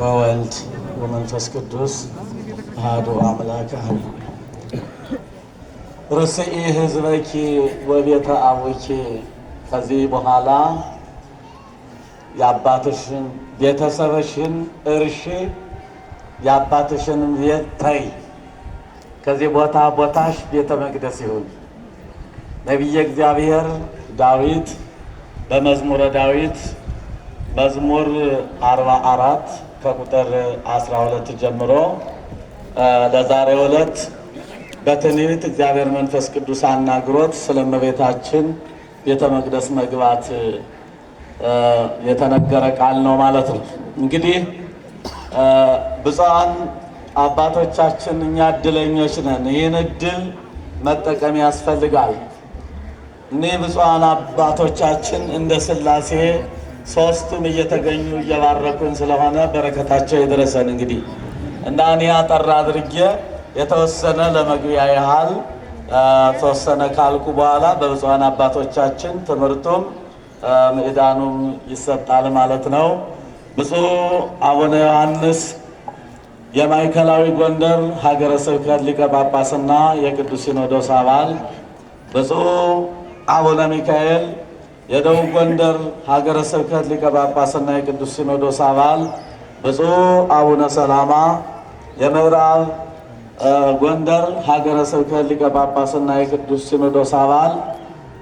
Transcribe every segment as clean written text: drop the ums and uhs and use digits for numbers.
ወወልድ ወመንፈስ ቅዱስ አሐዱ አምላክ አሜን። ርስኢ ሕዝበኪ ወቤተ አቡኪ። ከዚህ በኋላ የአባትሽን ቤተሰብሽን እርሺ፣ የአባትሽንም ቤት ተይ። ከዚህ ቦታ ቦታሽ ቤተ መቅደስ ይሁን። ነቢየ እግዚአብሔር ዳዊት በመዝሙረ ዳዊት መዝሙር 44 ከቁጥር 12 ጀምሮ ለዛሬው ዕለት በትንቢት እግዚአብሔር መንፈስ ቅዱስ አናግሮት ስለ እመቤታችን ቤተ መቅደስ መግባት የተነገረ ቃል ነው ማለት ነው። እንግዲህ ብፁዓን አባቶቻችን እኛ እድለኞች ነን። ይህን እድል መጠቀም ያስፈልጋል። እኒህ ብፁዓን አባቶቻችን እንደ ሥላሴ ሶስቱም እየተገኙ እየባረኩን ስለሆነ በረከታቸው ይድረሰን። እንግዲህ እና እኔ አጠር አድርጌ የተወሰነ ለመግቢያ ያህል ተወሰነ ካልኩ በኋላ በብፁዓን አባቶቻችን ትምህርቱም ምዕዳኑም ይሰጣል ማለት ነው። ብፁዕ አቡነ ዮሐንስ የማዕከላዊ ጎንደር ሀገረ ስብከት ሊቀ ጳጳስና የቅዱስ ሲኖዶስ አባል፣ ብፁዕ አቡነ ሚካኤል የደቡብ ጎንደር ሀገረ ስብከት ሊቀ ጳጳስና የቅዱስ ሲኖዶስ አባል፣ ብፁዕ አቡነ ሰላማ የምዕራብ ጎንደር ሀገረ ስብከት ሊቀ ጳጳስና የቅዱስ ሲኖዶስ አባል፣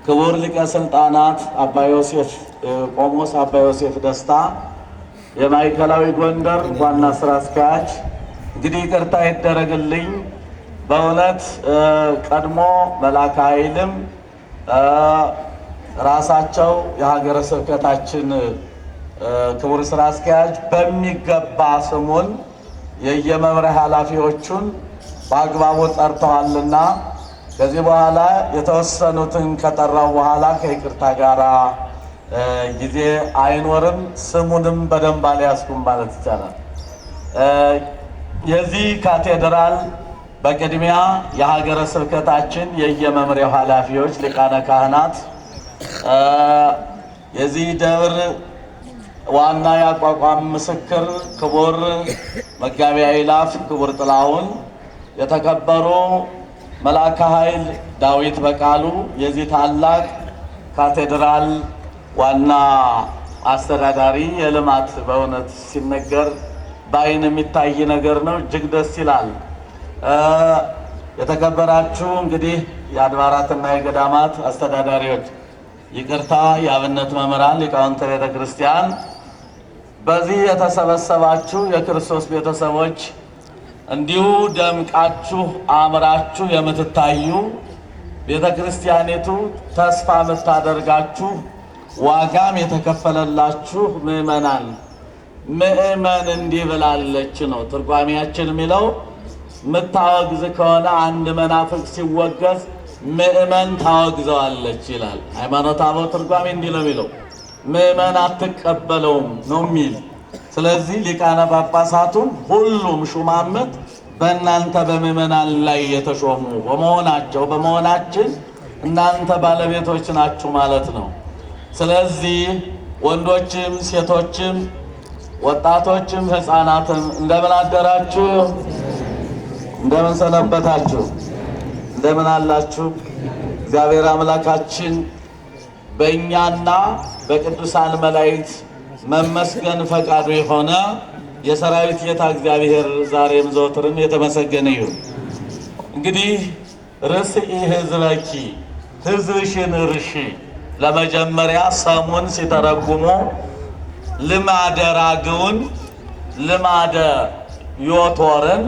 ክቡር ሊቀ ስልጣናት አባ ዮሴፍ ቆሞስ አባ ዮሴፍ ደስታ የማዕከላዊ ጎንደር ዋና ስራ አስኪያጅ። እንግዲህ ይቅርታ ይደረግልኝ፣ በእውነት ቀድሞ መልአከ ኃይልም ራሳቸው የሀገረ ስብከታችን ክቡር ስራ አስኪያጅ በሚገባ ስሙን የየመምሪያ ኃላፊዎቹን በአግባቡ ጠርተዋልና ከዚህ በኋላ የተወሰኑትን ከጠራው በኋላ ከይቅርታ ጋር ጊዜ አይኖርም። ስሙንም በደንብ አልያዝኩም ማለት ይቻላል። የዚህ ካቴድራል በቅድሚያ የሀገረ ስብከታችን የየመምሪያው ኃላፊዎች ሊቃነ ካህናት፣ የዚህ ደብር ዋና የአቋቋም ምስክር ክቡር መጋቤ አእላፍ ክቡር ጥላሁን፣ የተከበሩ መልአከ ኃይል ዳዊት በቃሉ የዚህ ታላቅ ካቴድራል ዋና አስተዳዳሪ፣ የልማት በእውነት ሲነገር በዓይን የሚታይ ነገር ነው። እጅግ ደስ ይላል። የተከበራችሁ እንግዲህ የአድባራትና የገዳማት አስተዳዳሪዎች፣ ይቅርታ የአብነት መምህራን፣ ሊቃውንተ ቤተ ክርስቲያን፣ በዚህ የተሰበሰባችሁ የክርስቶስ ቤተሰቦች፣ እንዲሁ ደምቃችሁ አምራችሁ የምትታዩ ቤተ ክርስቲያኒቱ ተስፋ የምታደርጋችሁ ዋጋም የተከፈለላችሁ ምእመናን፣ ምእመን እንዲህ ብላለች ነው ትርጓሜያችን የሚለው። ምታወግዝ ከሆነ አንድ መናፍቅ ሲወገዝ ምእመን ታወግዘዋለች ይላል ሃይማኖተ አበው ትርጓሜ እንዲህ ነው የሚለው። ምእመን አትቀበለውም ነው የሚል። ስለዚህ ሊቃነ ጳጳሳቱም ሁሉም ሹማምት በእናንተ በምእመናን ላይ የተሾሙ በመሆናችን እናንተ ባለቤቶች ናችሁ ማለት ነው። ስለዚህ ወንዶችም ሴቶችም ወጣቶችም ሕፃናትም እንደምን አደራችሁ? እንደምን ሰነበታችሁ? እንደምን አላችሁ? እግዚአብሔር አምላካችን በእኛና በቅዱሳን መላእክት መመስገን ፈቃዱ የሆነ የሰራዊት ጌታ እግዚአብሔር ዛሬም ዘወትርም የተመሰገነ ይሁን። እንግዲህ ርስኢ ሕዝበኪ፣ ሕዝብሽን እርሺ። ለመጀመሪያ ሰሙን ሲተረጉሙ ልማደ ራግውን፣ ልማደ ዮቶርን፣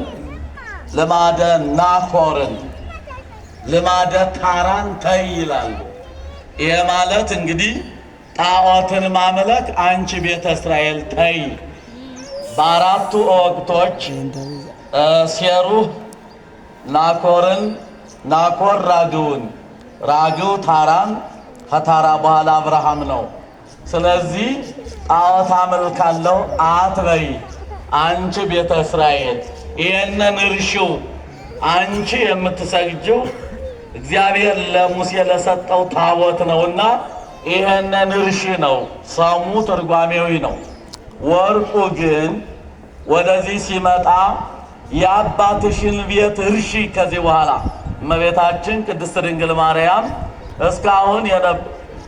ልማደ ናኮርን፣ ልማደ ታራን ተይ ይላሉ። ይሄ ማለት እንግዲህ ጣዖትን ማምለክ አንቺ ቤተ እስራኤል ተይ። በአራቱ ወቅቶች ሴሩህ ናኮርን፣ ናኮር ራግውን፣ ራግው ታራን፣ ከታራ በኋላ አብርሃም ነው። ስለዚህ ጣዖት አመልካለሁ አትበይ አንቺ ቤተ እስራኤል፣ ይህንን እርሺው። አንቺ የምትሰግጂው እግዚአብሔር ለሙሴ ለሰጠው ታቦት ነውና ይሄንን እርሺ ነው። ሰሙ ትርጓሜዊ ነው። ወርቁ ግን ወደዚህ ሲመጣ የአባትሽን ቤት እርሺ። ከዚህ በኋላ እመቤታችን ቅድስት ድንግል ማርያም እስካሁን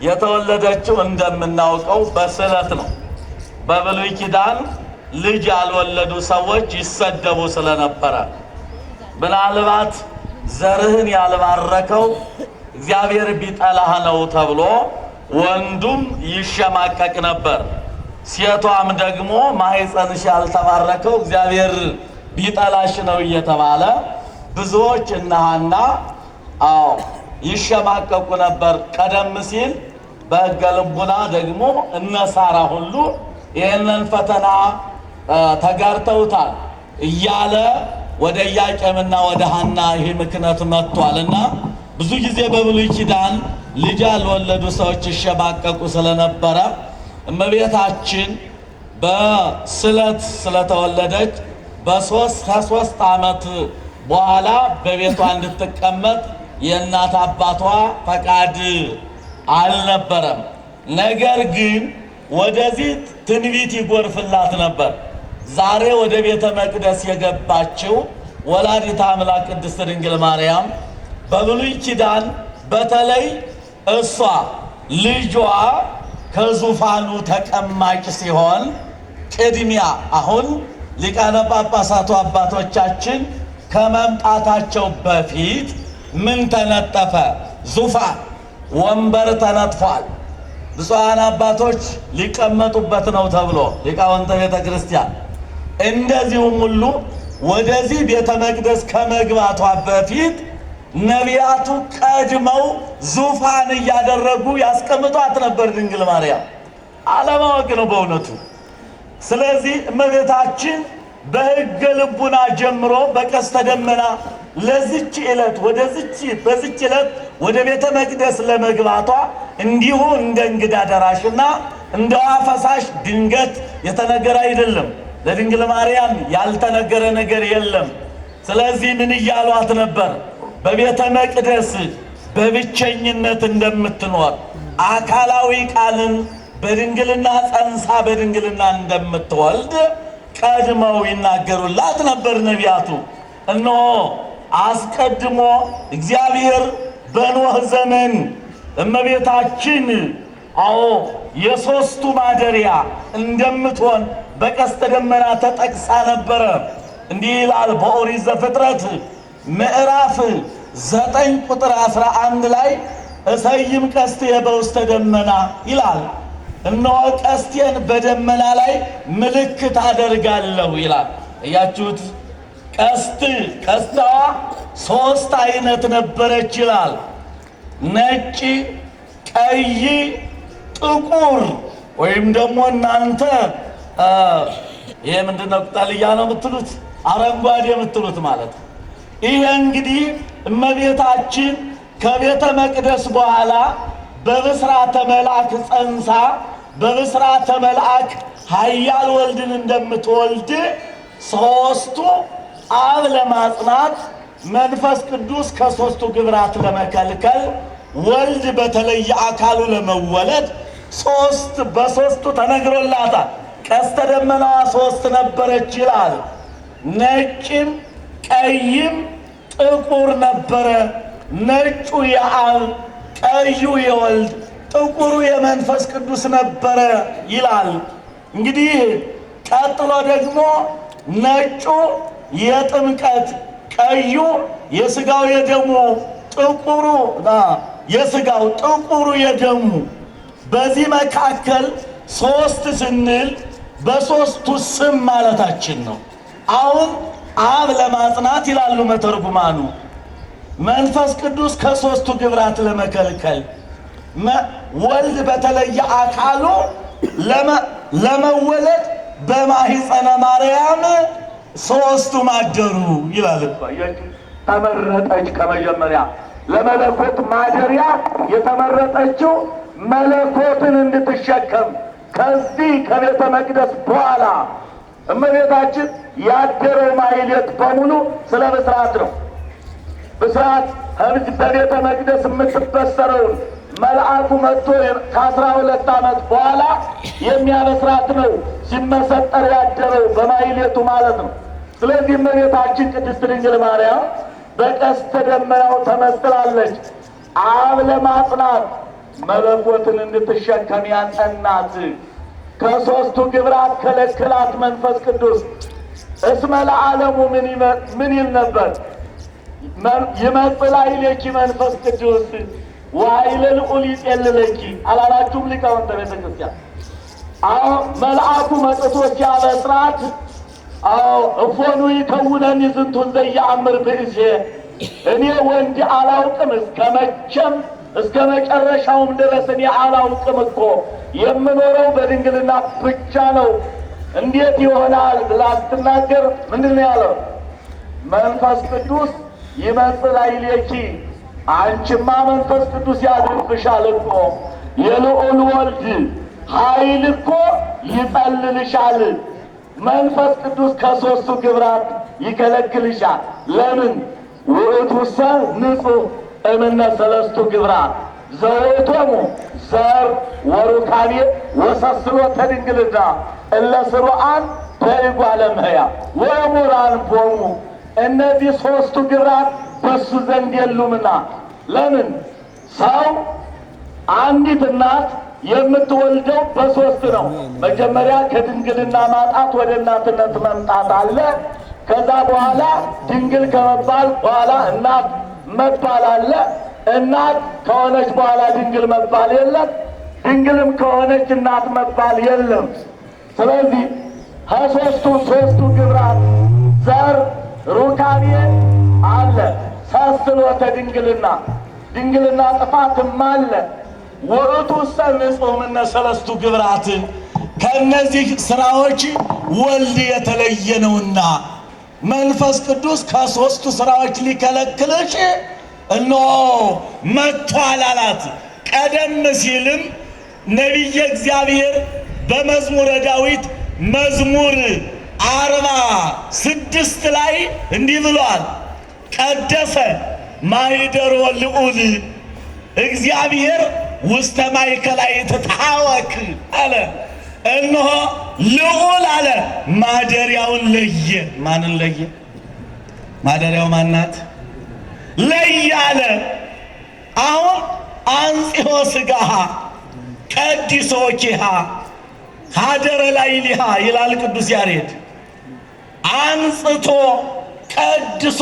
የተወለደችው እንደምናውቀው በስዕለት ነው። በብሉይ ኪዳን ልጅ ያልወለዱ ሰዎች ይሰደቡ ስለነበረ ምናልባት ዘርህን ያልባረከው እግዚአብሔር ቢጠላህ ነው ተብሎ ወንዱም ይሸማቀቅ ነበር። ሴቷም ደግሞ ማኅፀንሽ ያልተባረከው እግዚአብሔር ቢጠላሽ ነው እየተባለ ብዙዎች እነ ሐና ይሸማቀቁ ነበር። ቀደም ሲል በሕገ ልቡና ደግሞ እነ ሳራ ሁሉ ይህንን ፈተና ተጋርተውታል እያለ ወደ ኢያቄምና ወደ ሐና ይህ ምክንያት መጥቷልና ብዙ ጊዜ በብሉይ ኪዳን ልጅ ያልወለዱ ሰዎች ይሸማቀቁ ስለነበረ እመቤታችን በስለት ስለተወለደች ከ3 ዓመት በኋላ በቤቷ እንድትቀመጥ የእናት አባቷ ፈቃድ አልነበረም። ነገር ግን ወደዚህ ትንቢት ይጎርፍላት ነበር። ዛሬ ወደ ቤተ መቅደስ የገባችው ወላዲተ አምላክ ቅድስት ድንግል ማርያም በብሉይ ኪዳን በተለይ እሷ ልጇ ከዙፋኑ ተቀማጭ ሲሆን ቅድሚያ አሁን ሊቃነ ጳጳሳቱ አባቶቻችን ከመምጣታቸው በፊት ምን ተነጠፈ? ዙፋን ወንበር ተነጥፏል። ብፁዓን አባቶች ሊቀመጡበት ነው ተብሎ ሊቃውንተ ቤተ ክርስቲያን እንደዚሁም ሁሉ ወደዚህ ቤተ መቅደስ ከመግባቷ በፊት ነቢያቱ ቀድመው ዙፋን እያደረጉ ያስቀምጧት ነበር ድንግል ማርያም። አለማወቅ ነው በእውነቱ። ስለዚህ እመቤታችን በሕገ ልቡና ጀምሮ በቀስተ ደመና ለዚች ዕለት በዚች ዕለት ወደ ቤተ መቅደስ ለመግባቷ እንዲሁ እንደ እንግዳ ደራሽና እንደ ውሃ ፈሳሽ ድንገት የተነገረ አይደለም። ለድንግል ማርያም ያልተነገረ ነገር የለም። ስለዚህ ምን እያሏት ነበር? በቤተ መቅደስ በብቸኝነት እንደምትኖር አካላዊ ቃልን በድንግልና ጸንሳ በድንግልና እንደምትወልድ ቀድመው ይናገሩላት ነበር ነቢያቱ። እነሆ አስቀድሞ እግዚአብሔር በኖህ ዘመን እመቤታችን የሦስቱ ማደሪያ እንደምትሆን በቀስተ ደመና ተጠቅሳ ነበረ። እንዲህ ይላል በኦሪት ዘፍጥረት ምዕራፍ 9 ቁጥር 11 ላይ እሰይም ቀስትየ በውስተ ደመና ይላል። እነሆ ቀስቴን በደመና ላይ ምልክት አደርጋለሁ ይላል። እያችሁት ቀስታዋ 3 አይነት ነበረች ይላል። ነጭ፣ ቀይ፣ ጥቁር ወይም ደግሞ እናንተ ይሄ ምንድነው ቅጠልያ ነው የምትሉት፣ አረንጓዴ የምትሉት ማለት ነው። ይሄ እንግዲህ እመቤታችን ከቤተ መቅደስ በኋላ በብስራተ መልአክ ጸንሳ በብስራተ መልአክ ኃያል ወልድን እንደምትወልድ ሦስቱ አብ ለማጽናት መንፈስ ቅዱስ ከሦስቱ ግብራት ለመከልከል ወልድ በተለየ አካሉ ለመወለድ በሦስቱ ተነግሮላታል። ቀስተ ደመናዋ 3 ነበረች ይላል። ነጭም ቀይም ጥቁር ነበረ። ነጩ የአብ ቀዩ የወልድ ጥቁሩ የመንፈስ ቅዱስ ነበረ ይላል። እንግዲህ ቀጥሎ ደግሞ ነጩ የጥምቀት፣ ቀዩ የሥጋው የደሙ፣ ጥቁሩ የሥጋው ጥቁሩ የደሙ። በዚህ መካከል 3 ስንል በሦስቱ ስም ማለታችን ነው። አሁን አብ ለማጽናት ይላሉ መተርጉማኑ፣ መንፈስ ቅዱስ ከሦስቱ ግብራት ለመከልከል፣ ወልድ በተለየ አካሉ ለመወለድ በማኅፀነ ማርያም 3ቱ ማደሩ ይላል። ተመረጠች። ከመጀመሪያ ለመለኮት ማደሪያ የተመረጠችው መለኮትን እንድትሸከም ከዚህ ከቤተ መቅደስ በኋላ እመቤታችን ያደረው ማሕሌት በሙሉ ስለ ብስራት ነው። ብስራት በቤተ መቅደስ የምትበሰረውን መልአኩ መጥቶ ከ12 ዓመት በኋላ የሚያበስራት ነው ሲመሰጠር ያደረው በማይሌቱ ማለት ነው። ስለዚህ እመቤታችን ቅድስት ድንግል ማርያም በቀስተ ደመናው ተመስላለች። አብ ለማጽናት መለኮትን እንድትሸከም ያጸናት ከሦስቱ ግብራት ከለከላት መንፈስ ቅዱስ። እስመ ለዓለሙ ምን ይል ነበር? ይመጽእ ላዕሌኪ መንፈስ ቅዱስ ወኃይለ ልዑል ይጼልለኪ አላላችሁም ሊቃውንተ ቤተ ክርስቲያን? አዎ መልአኩ መጥቶ ሲያበስራት እፎኑ ይከውነኒ ዝንቱ ዘየአምር ብእሴ፣ እኔ ወንድ አላውቅም እስከ መቼም እስከ መጨረሻውም ድረስ እኔ አላውቅም እኮ የምኖረው በድንግልና ብቻ ነው፣ እንዴት ይሆናል ብላ ስትናገር ምንድን ነው ያለው? መንፈስ ቅዱስ ይመጽእ ላዕሌኪ፣ አንቺማ መንፈስ ቅዱስ ያድርብሻል እኮ የልዑል ወልድ ኃይል እኮ ይጸልልሻል። መንፈስ ቅዱስ ከሦስቱ ግብራት ይከለክልሻል። ለምን? ውእቱሰ ንጹሕ እምነ ሰለስቱ ግብራት ዘውእቶሙ ዘር ወሩካቤ ወሰስሎተ ድንግልና እለ ስሩዓን በእጓለ እመሕያው ወእሙራን ቦሙ። እነዚህ ሦስቱ ግብራት በሱ ዘንድ የሉምና። ለምን? ሰው አንዲት እናት የምትወልደው በሦስት ነው። መጀመሪያ ከድንግልና ማጣት ወደ እናትነት መምጣት አለ። ከዛ በኋላ ድንግል ከመባል በኋላ እናት መባል አለ። እናት ከሆነች በኋላ ድንግል መባል የለም። ድንግልም ከሆነች እናት መባል የለም። ስለዚህ ሦስቱ ግብራት ዘር ሩካቤ አለ። ሰስሎተ ድንግልና ጥፋትም አለ። ውእቱሰ ንጹሕ እምነ ሰለስቱ ግብራት፣ ከእነዚህ ስራዎች ወልድ የተለየ ነውና መንፈስ ቅዱስ ከሦስቱ ስራዎች ሊከለክልሽ እነሆ መጥቷል አላት። ቀደም ሲልም ነቢየ እግዚአብሔር በመዝሙረ ዳዊት መዝሙር 46 ላይ እንዲህ ብሏል። ቀደሰ ማኅደሮ ልዑል እግዚአብሔር ውስተ ማእከላይት ተሐወክ አለ። እነሆ ልዑል አለ ማደሪያውን ለየ። ማንን ለየ? ማደሪያው ማናት? ለየ አለ። አሁን አንጽሖ ሥጋሃ ቀዲሶ ኪሃ ሀደረ ላዕሌሃ ይላል ቅዱስ ያሬድ። አንጽቶ ቀድሶ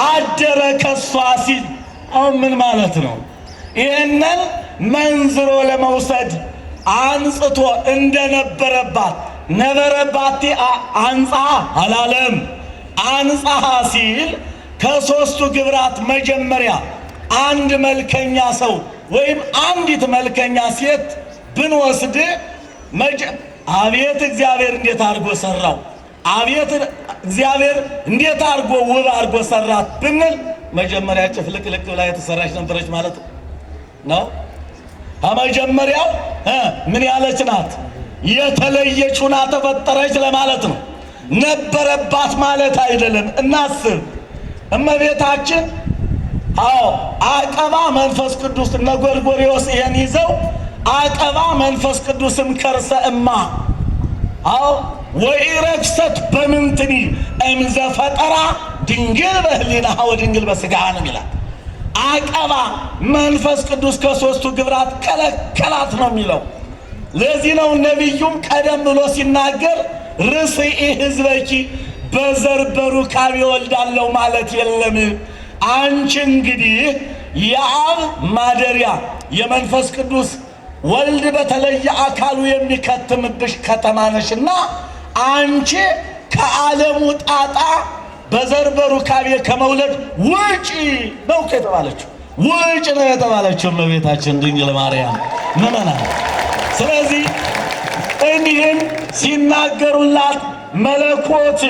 አደረ ከሷ ሲል አሁን ምን ማለት ነው? ይህንን መንዝሮ ለመውሰድ አንጽቶ እንደነበረባት ነበረባት አንጻ አላለም። አንጻሃ ሲል ከሦስቱ ግብራት መጀመሪያ አንድ መልከኛ ሰው ወይም አንዲት መልከኛ ሴት ብንወስድ አቤት እግዚአብሔር እንዴት አድርጎ ሰራው፣ አቤት እግዚአብሔር እንዴት አድርጎ ውብ አድርጎ ሰራት ብንል መጀመሪያ ጭፍልቅልቅ ብላ የተሰራች ነበረች ማለት ነው። ከመጀመሪያው ምን ያለች ናት? የተለየች ሆና ተፈጠረች ለማለት ነው። ነበረባት ማለት አይደለም። እናስብ። እመቤታችን አቀባ መንፈስ ቅዱስ እነ ጎርጎርዮስ ይሄን ይዘው አቀባ መንፈስ ቅዱስም ከርሰ እማ ወኢረክሰት በምንትኒ እምዘ ፈጠራ ድንግል በህሊናሃ ወድንግል በሥጋሃ ነው ይላል። አቀባ መንፈስ ቅዱስ ከሦስቱ ግብራት ከለከላት ነው የሚለው። ለዚህ ነው ነቢዩም ቀደም ብሎ ሲናገር ርስኢ ሕዝበኪ በዘር በሩካቤ ወልዳለሁ ማለት የለም። አንቺ እንግዲህ የአብ ማደሪያ የመንፈስ ቅዱስ ወልድ በተለየ አካሉ የሚከትምብሽ ከተማ ነሽና አንቺ ከዓለሙ ጣጣ በዘር በሩካቤ ከመውለድ ውጪ ነው የተባለችው። ውጪ ነው የተባለችው እመቤታችን ድንግል ማርያም ምእመናን። ስለዚህ እንዲህም ሲናገሩላት መለኮት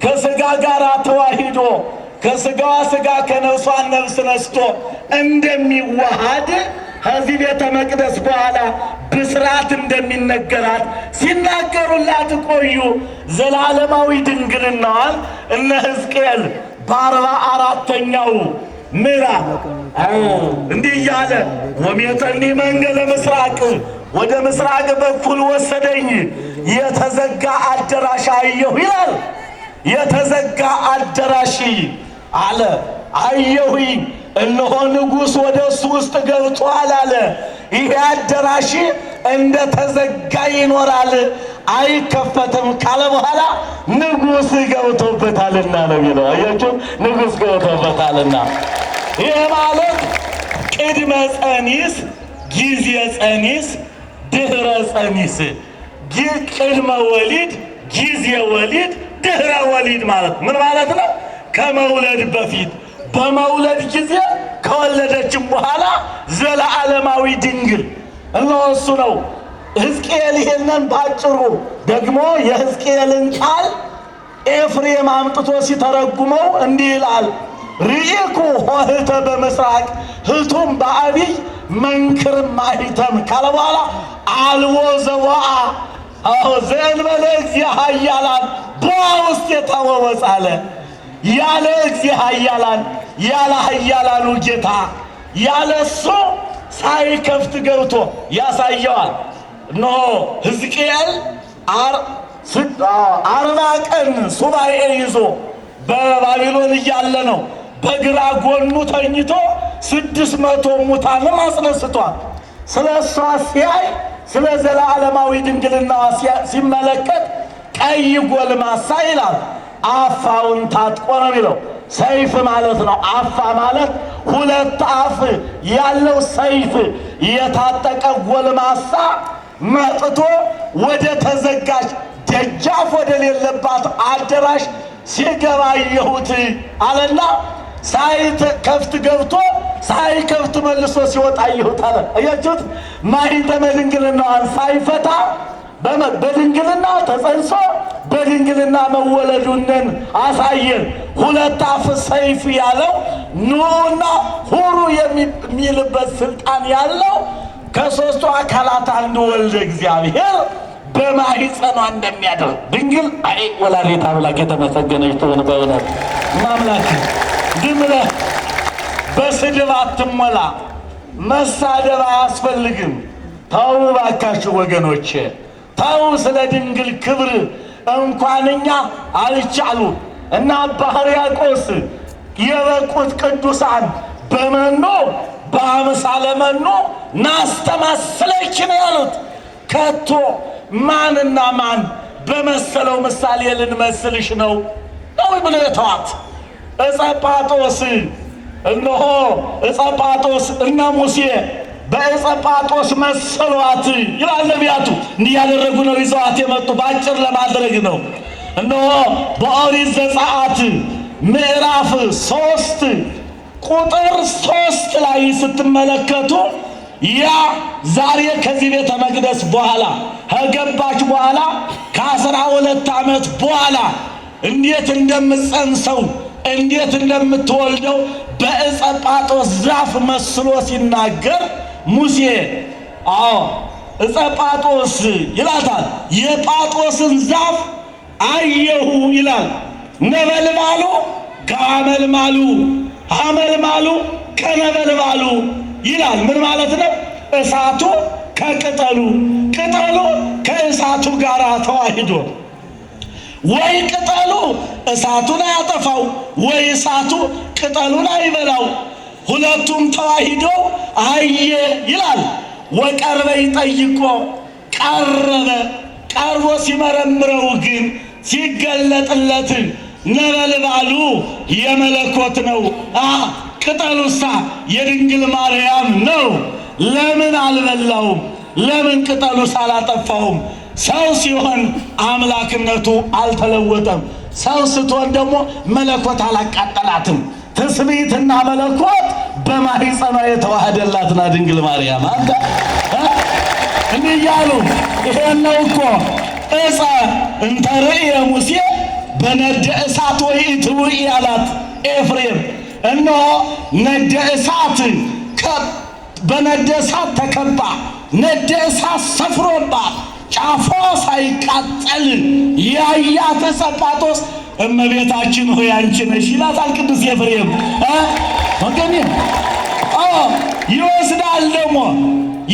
ከሥጋ ጋር ተዋሂዶ ከሥጋዋ ሥጋ ከነፍሷ ነፍስ ነስቶ እንደሚዋሃድ ከዚህ ቤተ መቅደስ በኋላ ብስራት እንደሚነገራት ሲናገሩላት ቆዩ። ዘላለማዊ ድንግልናዋን እነ ሕዝቅኤል በ44ኛው ምዕራፍ እንዲህ እያለ ወሜተኒ መንገለ ምስራቅ ወደ ምስራቅ በኩል ወሰደኝ የተዘጋ አዳራሽ አየሁ ይላል። የተዘጋ አዳራሽ አለ አየሁኝ፣ እነሆ ንጉሥ ወደ እሱ ውስጥ ገብቷል አለ። ይሄ አዳራሽ እንደ ተዘጋ ይኖራል አይከፈትም ካለ በኋላ ንጉሥ ገብቶበታልና ነው የሚለው። አያችሁ፣ ንጉሥ ገብቶበታልና። ይሄ ማለት ቅድመ ጸኒስ፣ ጊዜ ጸኒስ፣ ድህረ ጸኒስ፣ ቅድመ ወሊድ፣ ጊዜ ወሊድ፣ ድህረ ወሊድ ማለት ምን ማለት ነው? ከመውለድ በፊት፣ በመውለድ ጊዜ፣ ከወለደችም በኋላ ዘለዓለማዊ ድንግል እነሆ እሱ ነው። ሕዝቅኤል ይሄንን ባጭሩ ደግሞ የሕዝቅኤልን ቃል ኤፍሬም አምጥቶ ሲተረጉመው እንዲህ ይላል። ርኢኩ ኆኅተ በምስራቅ ህቱም በአቢይ መንክርም ማኅተም ካለ በኋላ አልቦ ዘወአ ዘእንበለ እግዚእ ኃያላን በውሃ ውስጥ የታወወ አለ። ያለ እግዚእ ኃያላን ያለ ኃያላኑ ጌታ ያለ እሱ ሳይከፍት ገብቶ ያሳየዋል። እነሆ ሕዝቅኤል 40 ቀን ሱባኤ ይዞ በባቢሎን እያለ ነው። በግራ ጎኑ ተኝቶ 600 ሙታንን አስነስቷል። ስለ እሷ ሲያይ ስለ ዘለዓለማዊ ድንግልናዋ ሲመለከት ቀይ ጎልማሳ ይላል። አፋውን ታጥቆ ነው የሚለው። ሰይፍ ማለት ነው። አፋ ማለት 2 አፍ ያለው ሰይፍ የታጠቀ ጎልማሳ መጥቶ ወደ ተዘጋጅ ደጃፍ ወደ ሌለባት አዳራሽ ሲገባ አየሁት አለና ሳይከፍት ገብቶ ሳይከፍት መልሶ ሲወጣ አየሁት አለ። አያችሁት? ማኅተመ ድንግልናዋን ሳይፈታ በድንግልና ተጸንሶ በድንግልና መወለዱንን አሳየን። 2 አፍ ሰይፍ ያለው ኑና ሁሩ የሚልበት ስልጣን ያለው ከሦስቱ አካላት አንዱ ወልደ እግዚአብሔር በማኅፀኗ እንደሚያደር ድንግል አይ ወላዲተ አምላክ የተመሰገነች ትሁን። በእውነት ማምላክ ዝም ብለህ በስድብ አትሞላ። መሳደብ አያስፈልግም። ተው ባካችሁ ወገኖቼ፣ ተው። ስለ ድንግል ክብር እንኳን እኛ አልቻሉ እና አባ ሕርያቆስ የበቁት ቅዱሳን በመኖ በአምሳለ መኖ ናስተማስለኪ ነው ያሉት። ከቶ ማንና ማን በመሰለው ምሳሌ ልንመስልሽ ነው ብሎ የተዋት ዕፀ ጳጦስ። እነሆ ዕፀ ጳጦስ እነ ሙሴ በዕፀ ጳጦስ መሰሏት ይላል ነቢያቱ። እንዲህ ያደረጉ ነው ይዘዋት የመጡ በአጭር ለማድረግ ነው። እነሆ በኦሪት ዘጸአት ምዕራፍ 3 ቁጥር 3 ላይ ስትመለከቱ ያ ዛሬ ከዚህ ቤተ መቅደስ በኋላ ከገባች በኋላ ከ12 ዓመት በኋላ እንዴት እንደምትጸንሰው እንዴት እንደምትወልደው በዕፀ ጳጦስ ዛፍ መስሎ ሲናገር ሙሴ ዕፀ ጳጦስ ይላታል። የጳጦስን ዛፍ አየሁ ይላል። ነበልባሉ ከአመልማሉ አመልማሉ ከነበልባሉ ይላል። ምን ማለት ነው? እሳቱ ከቅጠሉ ቅጠሉ ከእሳቱ ጋር ተዋሂዶ ወይ ቅጠሉ እሳቱን አያጠፋው ወይ እሳቱ ቅጠሉን አይበላው፣ ሁለቱም ተዋሂዶ አየ ይላል። ወቀርበ ይጠይቆ ቀረበ፣ ቀርቦ ሲመረምረው ግን ሲገለጥለት ነበልባሉ የመለኮት ነው፣ ቅጠሉሳ የድንግል ማርያም ነው። ለምን አልበላውም? ለምን ቅጠሉ ሳላጠፋውም? ሰው ሲሆን አምላክነቱ አልተለወጠም። ሰው ስትሆን ደግሞ መለኮት አላቃጠላትም። ትስብእትና መለኮት በማኅፀኗ የተዋሃደላትና ድንግል ማርያም አንተ እንዲህ እያሉ ይሄን ነው እኮ ዕፀ እንተ ርእየ ሙሴ በነደ እሳት ወኢትውኢ አላት ኤፍሬም። እነሆ ነደ እሳት በነደ እሳት ተከባ ነደ እሳት ሰፍሮባት ጫፏ ሳይቃጠል ያያት ዕፀ ጳጦስ እመቤታችን ሆይ አንቺ ነሽ ይላታል ቅዱስ ኤፍሬም። ወገኔ ይወስዳል። ደግሞ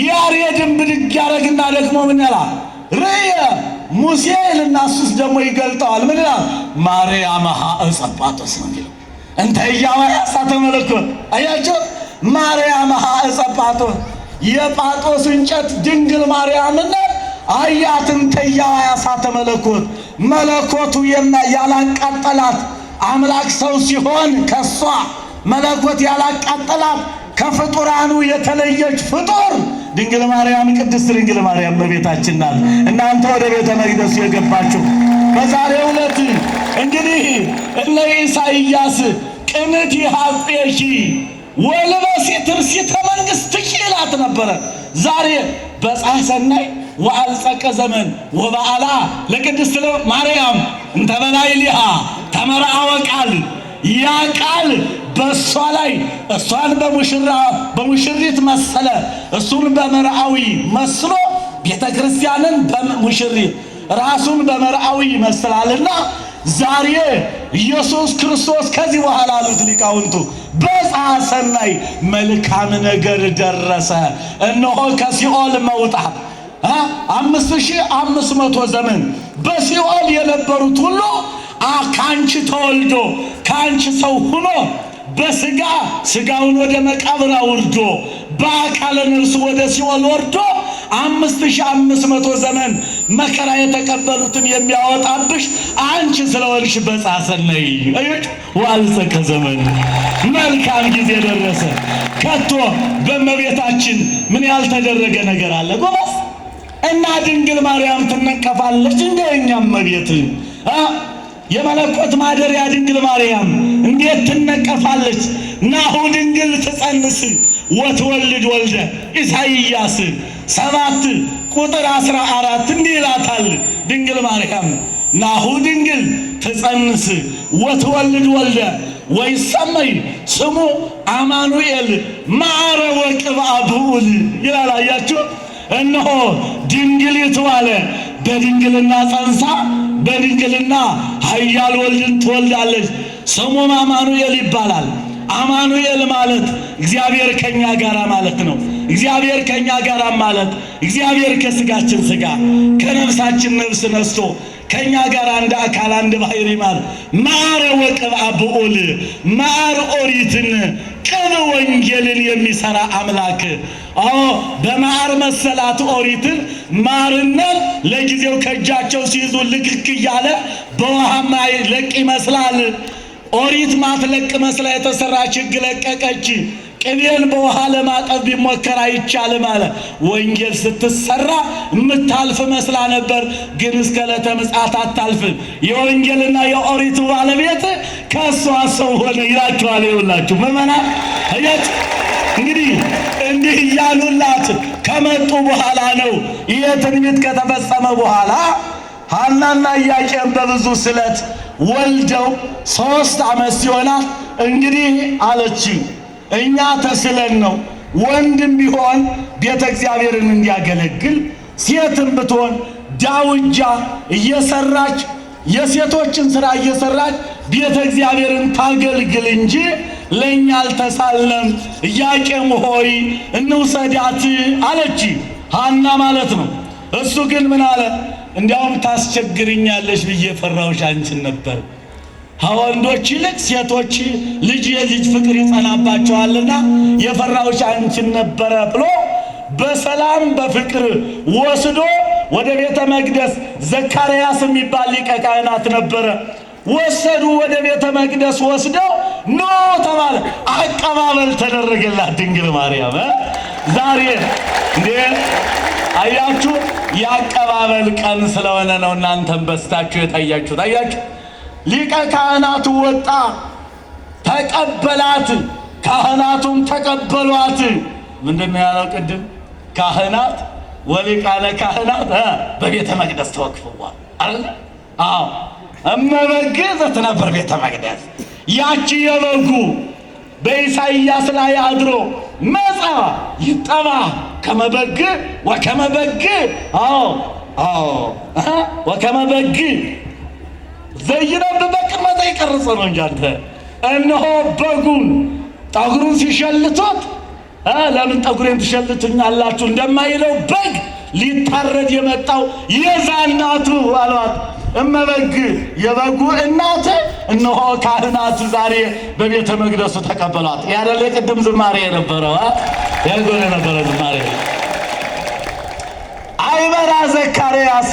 ያሬድን ብድግ ያደርግና ደግሞ ምን ይላል? ርየ ሙሴ ይልና እሱስ ደግሞ ይገልጠዋል። ምን ይላል? ማርያም ዕፀ ጳጦስ ነው የሚለው። እንተ ኢያዋያ እሳተ መለኮት። አያችሁ፣ ማርያም ዕፀ ጳጦስ የጳጦስ እንጨት ድንግል ማርያምን አያት። እንተ ኢያዋያ እሳተ መለኮት መለኮቱ ያላቃጠላት አምላክ ሰው ሲሆን ከሷ መለኮት ያላቃጠላት ከፍጡራኑ የተለየች ፍጡር ድንግል ማርያም ቅድስት ድንግል ማርያም በቤታችን ናት። እናንተ ወደ ቤተ መቅደሱ የገባችሁ በዛሬው ዕለት እንግዲህ እነ ኢሳይያስ ቅንት ይሐጼኪ ወልበሲ ትርሲተ መንግሥትኪ ይላት ነበረ። ዛሬ በፀሐይ ሰናይ ወአልጸቀ ዘመን ወበዓላ ለቅድስት ማርያም እንተ በላዕሊሃ ተመርዐወ ቃል ያ ቃል በእሷ ላይ እሷን በሙሽሪት መሰለ፣ እሱን በመርዓዊ መስሎ ቤተ ክርስቲያንን በሙሽሪት ራሱን በመርዓዊ ይመስላልና ዛሬ ኢየሱስ ክርስቶስ ከዚህ በኋላ አሉት ሊቃውንቱ በፀሐይ ሰናይ መልካም ነገር ደረሰ። እነሆ ከሲኦል መውጣት 5500 ዘመን በሲኦል የነበሩት ሁሉ ከአንቺ ተወልዶ ከአንቺ ሰው ሁኖ በስጋ ስጋውን ወደ መቃብር አውርዶ በአካለ ነፍስ ወደ ሲኦል ወርዶ 5500 ዘመን መከራ የተቀበሉትን የሚያወጣብሽ አንቺ ስለሆንሽ በፀሐይ ሰናይ ወአልጸቀ ዘመን መልካም ጊዜ ደረሰ። ከቶ በእመቤታችን ምን ያልተደረገ ነገር አለ ጎበዝ? እና ድንግል ማርያም ትነቀፋለች እንደ እኛም እመቤት የመለኮት ማደሪያ ድንግል ማርያም እንዴት ትነቀፋለች? ናሁ ድንግል ትጸንስ ወትወልድ ወልደ ኢሳይያስ 7 ቁጥር 14 እንዲህ ይላታል ድንግል ማርያም ናሁ ድንግል ትጸንስ ወትወልድ ወልደ ወይሰመይ ስሙ አማኑኤል ማረ ወቅብአ ብዑል ይላል። አያችሁ፣ እነሆ ድንግሊቱ አለ በድንግልና ጸንሳ በድንግልና ኃያል ወልድን ትወልዳለች። ስሙም አማኑኤል ይባላል። አማኑኤል ማለት እግዚአብሔር ከኛ ጋር ማለት ነው። እግዚአብሔር ከኛ ጋር ማለት እግዚአብሔር ከስጋችን ስጋ ከነፍሳችን ነፍስ ነስቶ ከኛ ጋር አንድ አካል አንድ ባህሪ ማለት ማረ ወቅብአ ብዑል ማር ኦሪትን ቅብ ወንጌልን የሚሰራ አምላክ በማር መሰላት ኦሪትን ማርነት ለጊዜው ከእጃቸው ሲይዙ ልክክ እያለ በውሃማ ለቅ ይመስላል። ኦሪት ማትለቅ መስላ የተሰራች ሕግ ለቀቀች። ቅቤን በውሃ ለማጠብ ቢሞከር አይቻልም አለ። ወንጌል ስትሰራ የምታልፍ መስላ ነበር፣ ግን እስከ ዕለተ ምጽአት አታልፍም። የወንጌልና የኦሪቱ ባለቤት ከእሷ ሰው ሆነ ይላችኋል። ይውላችሁ ምእመናን እየት እንግዲህ እንዲህ እያሉላት ከመጡ በኋላ ነው ይህ ትንቢት ከተፈጸመ በኋላ ሐናና ኢያቄም በብዙ ስለት ወልደው 3 ዓመት ሲሆናት እንግዲህ አለች እኛ ተስለን ነው ወንድም ቢሆን ቤተ እግዚአብሔርን እንዲያገለግል ሴትም ብትሆን ዳውጃ እየሰራች የሴቶችን ሥራ እየሰራች ቤተ እግዚአብሔርን ታገልግል እንጂ ለኛ አልተሳልንም። ኢያቄም ሆይ እንውሰዳት አለች ሐና ማለት ነው። እሱ ግን ምን አለ? እንዲያውም ታስቸግርኛለሽ ብዬ ፈራሁሽ አንቺን ነበር። ከወንዶች ይልቅ ሴቶች ልጅ የልጅ ፍቅር ይጸናባቸዋልና የፈራሁሽ አንቺን ነበረ ብሎ በሰላም በፍቅር ወስዶ ወደ ቤተ መቅደስ ዘካርያስ የሚባል ሊቀ ካህናት ነበረ። ወሰዱ ወደ ቤተ መቅደስ ወስደው ኖ ተባለ። አቀባበል ተደረገላት ድንግል ማርያም። ዛሬ እንዴ አያችሁ፣ የአቀባበል ቀን ስለሆነ ነው እናንተም በስታችሁ የታያችሁት። አያችሁ፣ ሊቀ ካህናቱ ወጣ ተቀበላት፣ ካህናቱም ተቀበሏት። ምንድነው ያለው ቅድም? ካህናት ወሊቃነ ካህናት በቤተ መቅደስ ተወክፈዋል አይደል? አዎ፣ እመበግ ዘትነበር ቤተ መቅደስ። ያቺ የበጉ በኢሳይያስ ላይ አድሮ መጻ ይጠባ ከመበግ ወከመበግ ወከመበግ ዘይነብ በቅድመ ዘይቀርጽ ነው እንጂ አንተ እነሆ በጉን ጠጉሩን ሲሸልቶት ለምን ጠጉሬን ትሸልቱኛላችሁ እንደማይለው በግ ሊታረድ የመጣው የዛ እናቱ አሏት። እመበግ የበጉ እናት እነሆ ካህናት ዛሬ በቤተ መቅደሱ ተቀበሏት። ያደለ ቅድም ዝማሬ የነበረው ያጎለ ነበረ ዝማሬ አይበራ ዘካርያስ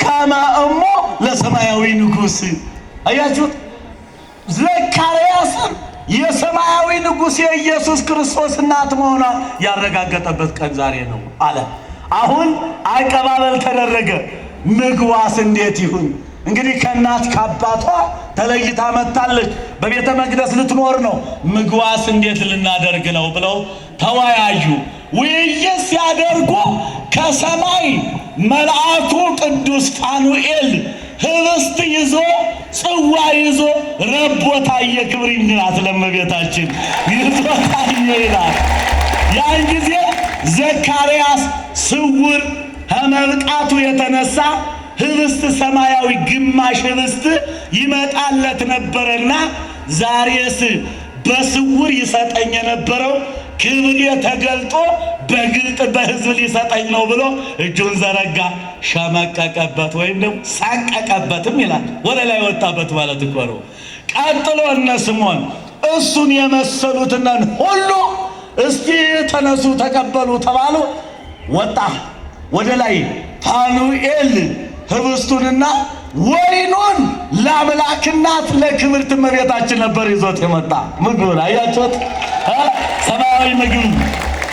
ካማ እሞ ለሰማያዊ ንጉሥ። አያችሁት? ዘካርያስ የሰማያዊ ንጉሥ የኢየሱስ ክርስቶስ እናት መሆኗን ያረጋገጠበት ቀን ዛሬ ነው አለ። አሁን አቀባበል ተደረገ። ምግቧስ እንዴት ይሁን? እንግዲህ ከእናት ከአባቷ ተለይታ መጣለች። በቤተ መቅደስ ልትኖር ነው። ምግቧስ እንዴት ልናደርግ ነው ብለው ተወያዩ። ውይይት ሲያደርጉ ከሰማይ መልአኩ ቅዱስ ፋኑኤል ህብስት ይዞ ጽዋ ይዞ ረቦታ የክብር ይንራት ለመቤታችን ይዞታል ይላል። ያን ጊዜ ዘካርያስ ስውር ከመብቃቱ የተነሳ ህብስት ሰማያዊ ግማሽ ህብስት ይመጣለት ነበረና ዛሬስ በስውር ይሰጠኝ የነበረው ክብር ተገልጦ በግልጥ በህዝብ ሊሰጠኝ ነው ብሎ እጁን ዘረጋ፣ ሸመቀቀበት ወይም ደግሞ ሳቀቀበትም ይላል። ወደ ላይ ወጣበት ማለት እኮ ነው። ቀጥሎ እነ ስምዖን እሱን የመሰሉትን ሁሉ እስቲ ተነሱ ተቀበሉ ተባሉ። ወጣ ወደ ላይ ፋኑኤል ህብስቱንና ወይኑን ለአምላክ እናት ለክብርት እመቤታችን ነበር ይዞት የመጣ። ምግቡን አያችሁት? ሰማያዊ ምግብ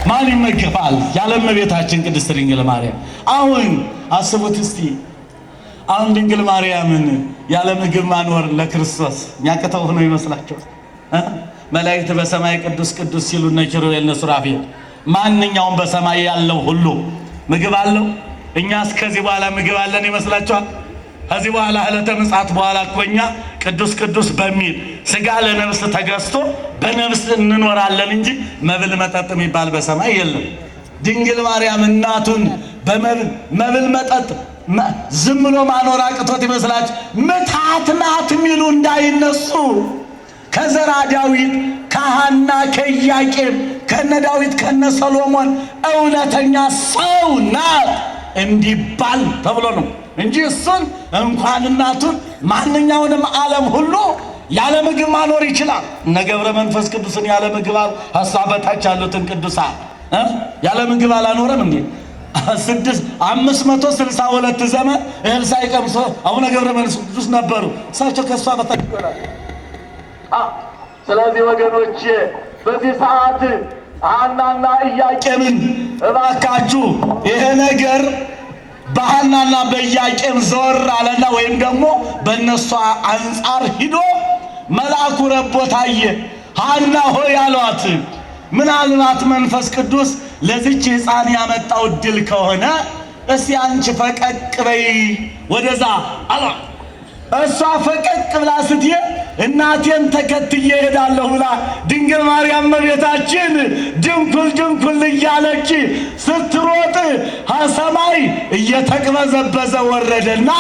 ማን ይመገባል? ያለ እመቤታችን ቅድስት ድንግል ማርያም። አሁን አስቡት እስቲ፣ አሁን ድንግል ማርያምን ያለ ምግብ ማኖር ለክርስቶስ የሚያቅተው ሆኖ ይመስላችኋል? መላእክት በሰማይ ቅዱስ ቅዱስ ሲሉ እነ ኪሩቤል እነ ሱራፌል፣ ማንኛውም በሰማይ ያለው ሁሉ ምግብ አለው። እኛስ ከዚህ በኋላ ምግብ አለን ይመስላችኋል? ከዚህ በኋላ ዕለተ ምጽአት በኋላ እኮ እኛ ቅዱስ ቅዱስ በሚል ስጋ ለነፍስ ተገዝቶ በነፍስ እንኖራለን እንጂ መብል መጠጥ የሚባል በሰማይ የለም። ድንግል ማርያም እናቱን በመብል መጠጥ ዝም ብሎ ማኖር አቅቶት ይመስላችሁ? ምታት ናት የሚሉ እንዳይነሱ ከዘራ ዳዊት ከሐና ከኢያቄም ከነ ዳዊት ከነ ሰሎሞን እውነተኛ ሰው ናት እንዲባል ተብሎ ነው እንጂ እሱን እንኳን እናቱን ማንኛውንም ዓለም ሁሉ ያለ ምግብ ማኖር ይችላል። እነ ገብረ መንፈስ ቅዱስን ያለ ምግብ ሐሳብ በታች ያሉትን ቅዱሳን ያለ ምግብ አላኖረም እንዴ? 562 ዘመን እህል ሳይቀምሱ አቡነ ገብረ መንፈስ ቅዱስ ነበሩ። እሳቸው ከሷ በታች ይሆናል። ስለዚህ ወገኖች በዚህ ሰዓት ሐናና ኢያቄምን እባካችሁ ይሄ ነገር በሐናና በኢያቄም ዘወር አለና ወይም ደግሞ በእነሷ አንጻር ሂዶ መልአኩ ረቦት አየ። ሐና ሆይ አሏት፣ ምናልባት መንፈስ ቅዱስ ለዚች ሕፃን ያመጣው ድል ከሆነ እስቲ አንቺ ፈቀቅ በይ ወደዛ አሏት። እሷ ፈቀቅ ብላ ስትሄድ እናቴን ተከትዬ እሄዳለሁ ብላ ድንግል ማርያም እመቤታችን ድንኩል ድንኩል እያለች ስትሮጥ ከሰማይ እየተቅበዘበዘ ወረደና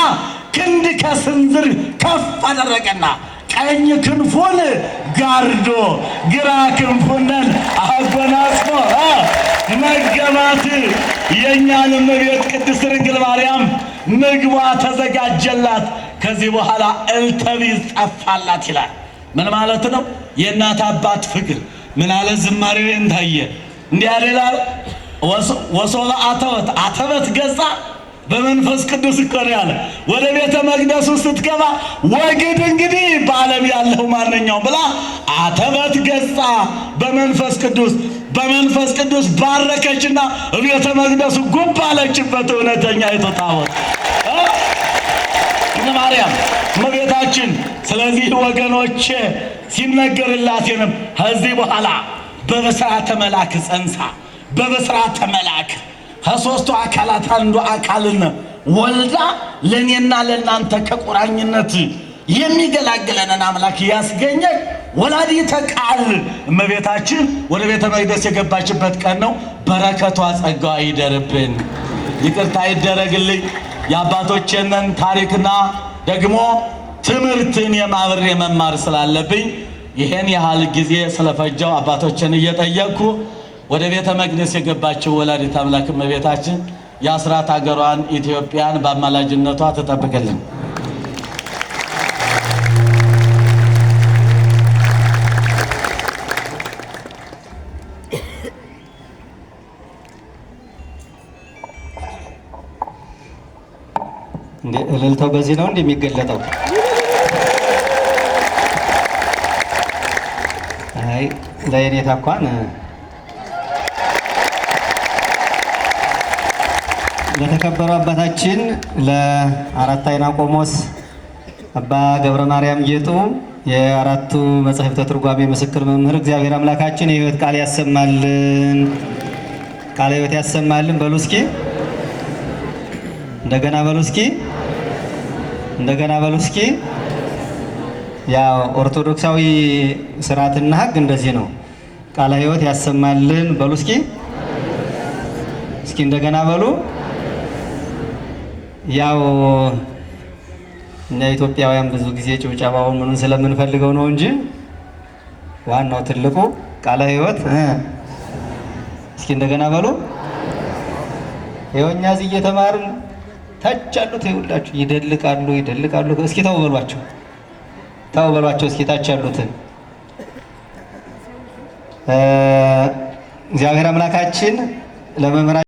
ክንድ ከስንዝር ከፍ አደረገና ቀኝ ክንፉን ጋርዶ ግራ ክንፉንን አጎናጽፎ መገባት የእኛን እመቤት ቅድስት ድንግል ማርያም ምግቧ ተዘጋጀላት። ከዚህ በኋላ እልተቢዝ ጠፋላት ይላል። ምን ማለት ነው? የእናት አባት ፍቅር ምን አለ? ዝማሬው እንታየ እንዲህ ያለ ወሶላ አተበት ገጻ በመንፈስ ቅዱስ እኮ ነው ያለ። ወደ ቤተ መቅደሱ ስትገባ ወግድ እንግዲህ በዓለም ያለው ማንኛውም ብላ አተበት ገጻ በመንፈስ ቅዱስ ባረከችና ቤተ መቅደሱ ጉብ አለችበት። እውነተኛ የተታወቀ ማርያም እመቤታችን። ስለዚህ ወገኖቼ ሲነገርላት የለም ከዚህ በኋላ በብስራተ መልአክ ጸንሳ በብስራተ መልአክ ከሦስቱ አካላት አንዱ አካልን ወልዳ ለእኔና ለእናንተ ከቁራኝነት የሚገላግለንን አምላክ ያስገኘች ወላዲተ ቃል እመቤታችን ወደ ቤተ መቅደስ የገባችበት ቀን ነው። በረከቷ ጸጋዋ ይደርብን፣ ይቅርታ ይደረግልኝ። የአባቶቼንን ታሪክና ደግሞ ትምህርትን የማብሬ መማር ስላለብኝ ይሄን ያህል ጊዜ ስለፈጀው አባቶችን እየጠየቅኩ ወደ ቤተ መቅደስ የገባችው ወላዲተ አምላክ እመቤታችን የአስራት ሀገሯን ኢትዮጵያን በአማላጅነቷ ትጠብቅልን። እልልታው በዚህ ነው እንደሚገለጠው? አይ ለየኔታ እንኳን ለተከበሩ አባታችን ለአራት አይና ቆሞስ አባ ገብረ ማርያም ጌጡ የአራቱ መጻሕፍተ ትርጓሜ ምስክር መምህር እግዚአብሔር አምላካችን የሕይወት ቃል ያሰማልን፣ ቃለ ሕይወት ያሰማልን። በሉ እስኪ እንደገና በሉ እስኪ እንደገና በሉ እስኪ። ያው ኦርቶዶክሳዊ ስርዓትና ሕግ እንደዚህ ነው። ቃለ ሕይወት ያሰማልን በሉ እስኪ እስኪ እንደገና በሉ። ያው እኛ ኢትዮጵያውያን ብዙ ጊዜ ጭብጨባውን ምኑን ስለምንፈልገው ነው እንጂ ዋናው ትልቁ ቃለ ሕይወት እስኪ እንደገና በሉ። ይኸው እኛ እዚህ እየተማርን ታች ያሉት ይኸውላችሁ ይደልቃሉ። እስኪ ተው በሏቸው እስኪ ታች ያሉትን። እግዚአብሔር አምላካችን ለመምህራን